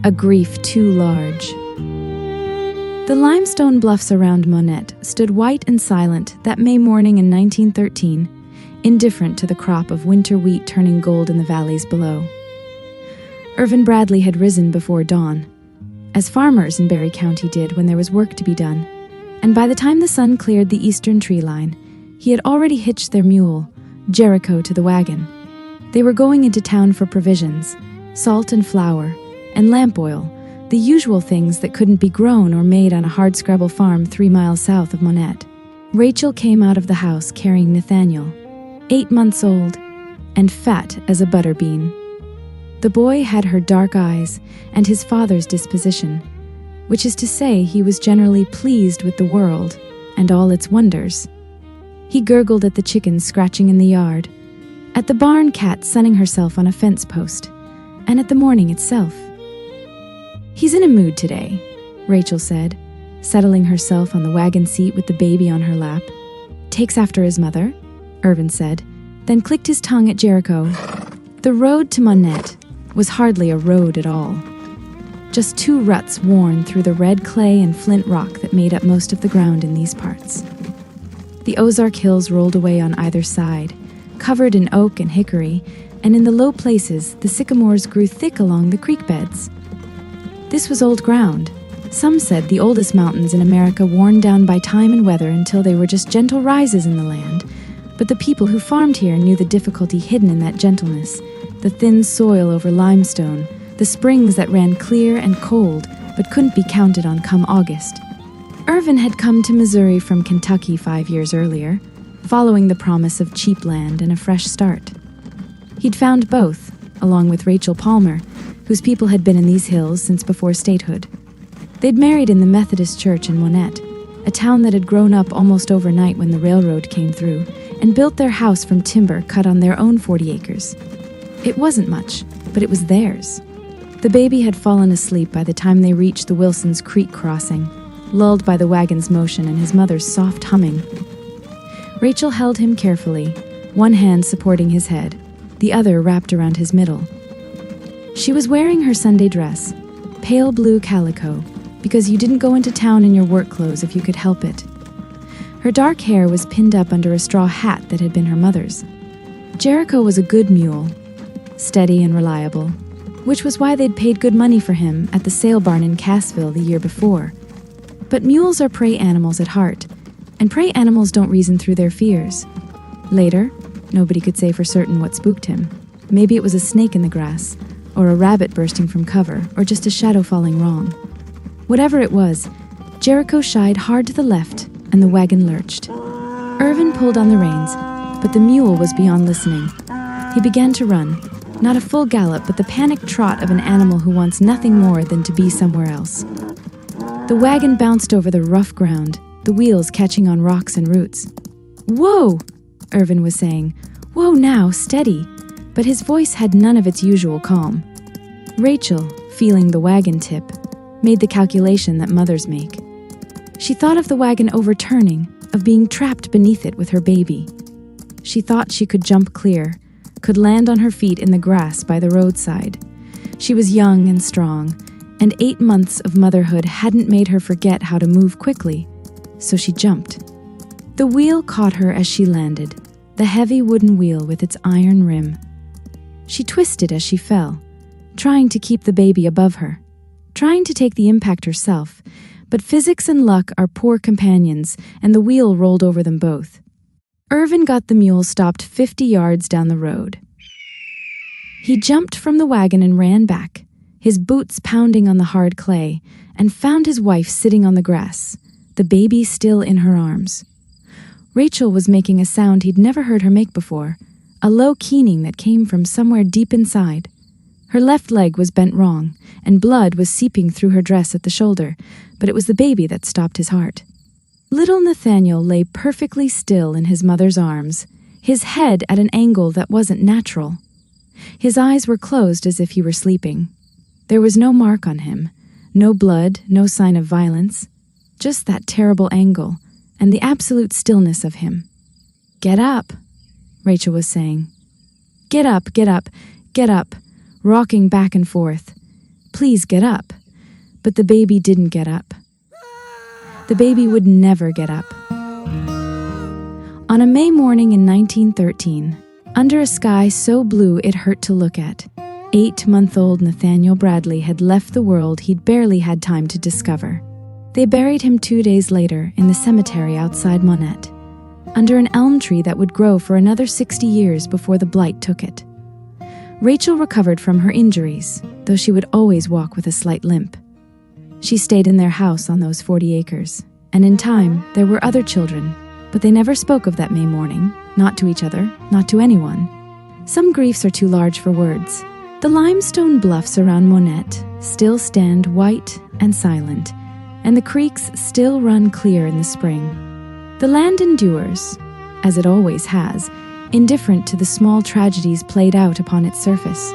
a grief too large. The limestone bluffs around Monette stood white and silent that May morning in 1913, indifferent to the crop of winter wheat turning gold in the valleys below. Irvin Bradley had risen before dawn, as farmers in Barry County did when there was work to be done, and by the time the sun cleared the eastern tree line, he had already hitched their mule, Jericho, to the wagon. They were going into town for provisions, salt and flour, and lamp oil, the usual things that couldn't be grown or made on a hardscrabble farm 3 miles south of Monette. Rachel came out of the house carrying Nathaniel, 8 months old, and fat as a butterbean. The boy had her dark eyes and his father's disposition, which is to say he was generally pleased with the world and all its wonders. He gurgled at the chickens scratching in the yard, at the barn cat sunning herself on a fence post, and at the morning itself. "He's in a mood today," Rachel said, settling herself on the wagon seat with the baby on her lap. "Takes after his mother," Irvin said, then clicked his tongue at Jericho. The road to Monette was hardly a road at all. Just 2 ruts worn through the red clay and flint rock that made up most of the ground in these parts. The Ozark Hills rolled away on either side, covered in oak and hickory, and in the low places the sycamores grew thick along the creek beds. This was old ground. Some said the oldest mountains in America worn down by time and weather until they were just gentle rises in the land, but the people who farmed here knew the difficulty hidden in that gentleness, the thin soil over limestone, the springs that ran clear and cold but couldn't be counted on come August. Irvin had come to Missouri from Kentucky 5 years earlier, following the promise of cheap land and a fresh start. He'd found both, along with Rachel Palmer, whose people had been in these hills since before statehood. They'd married in the Methodist Church in Monette, a town that had grown up almost overnight when the railroad came through, and built their house from timber cut on their own 40 acres. It wasn't much, but it was theirs. The baby had fallen asleep by the time they reached the Wilson's Creek crossing, lulled by the wagon's motion and his mother's soft humming. Rachel held him carefully, one hand supporting his head, the other wrapped around his middle. She was wearing her Sunday dress, pale blue calico, because you didn't go into town in your work clothes if you could help it. Her dark hair was pinned up under a straw hat that had been her mother's. Jericho was a good mule, steady and reliable, which was why they'd paid good money for him at the sale barn in Cassville the year before. But mules are prey animals at heart, and prey animals don't reason through their fears. Later, nobody could say for certain what spooked him. Maybe it was a snake in the grass, or a rabbit bursting from cover, or just a shadow falling wrong. Whatever it was, Jericho shied hard to the left, and the wagon lurched. Irvin pulled on the reins, but the mule was beyond listening. He began to run, not a full gallop, but the panicked trot of an animal who wants nothing more than to be somewhere else. The wagon bounced over the rough ground, the wheels catching on rocks and roots. "Whoa!" Irvin was saying. "Whoa now, steady." But his voice had none of its usual calm. Rachel, feeling the wagon tip, made the calculation that mothers make. She thought of the wagon overturning, of being trapped beneath it with her baby. She thought she could jump clear, could land on her feet in the grass by the roadside. She was young and strong, and 8 months of motherhood hadn't made her forget how to move quickly, so she jumped. The wheel caught her as she landed, the heavy wooden wheel with its iron rim. She twisted as she fell, trying to keep the baby above her, trying to take the impact herself, but physics and luck are poor companions, and the wheel rolled over them both. Irvin got the mule stopped 50 yards down the road. He jumped from the wagon and ran back, his boots pounding on the hard clay, and found his wife sitting on the grass, the baby still in her arms. Rachel was making a sound he'd never heard her make before, a low keening that came from somewhere deep inside. Her left leg was bent wrong, and blood was seeping through her dress at the shoulder, but it was the baby that stopped his heart. Little Nathaniel lay perfectly still in his mother's arms, his head at an angle that wasn't natural. His eyes were closed as if he were sleeping. There was no mark on him, no blood, no sign of violence, just that terrible angle, and the absolute stillness of him. "Get up," Rachel was saying. "Get up, get up, get up," rocking back and forth. "Please get up." But the baby didn't get up. The baby would never get up. On a May morning in 1913, under a sky so blue it hurt to look at, 8-month-old Nathaniel Bradley had left the world he'd barely had time to discover. They buried him 2 days later in the cemetery outside Monette, under an elm tree that would grow for another 60 years before the blight took it. Rachel recovered from her injuries, though she would always walk with a slight limp. She stayed in their house on those 40 acres, and in time there were other children, but they never spoke of that May morning, not to each other, not to anyone. Some griefs are too large for words. The limestone bluffs around Monette still stand white and silent, and the creeks still run clear in the spring. The land endures, as it always has, indifferent to the small tragedies played out upon its surface.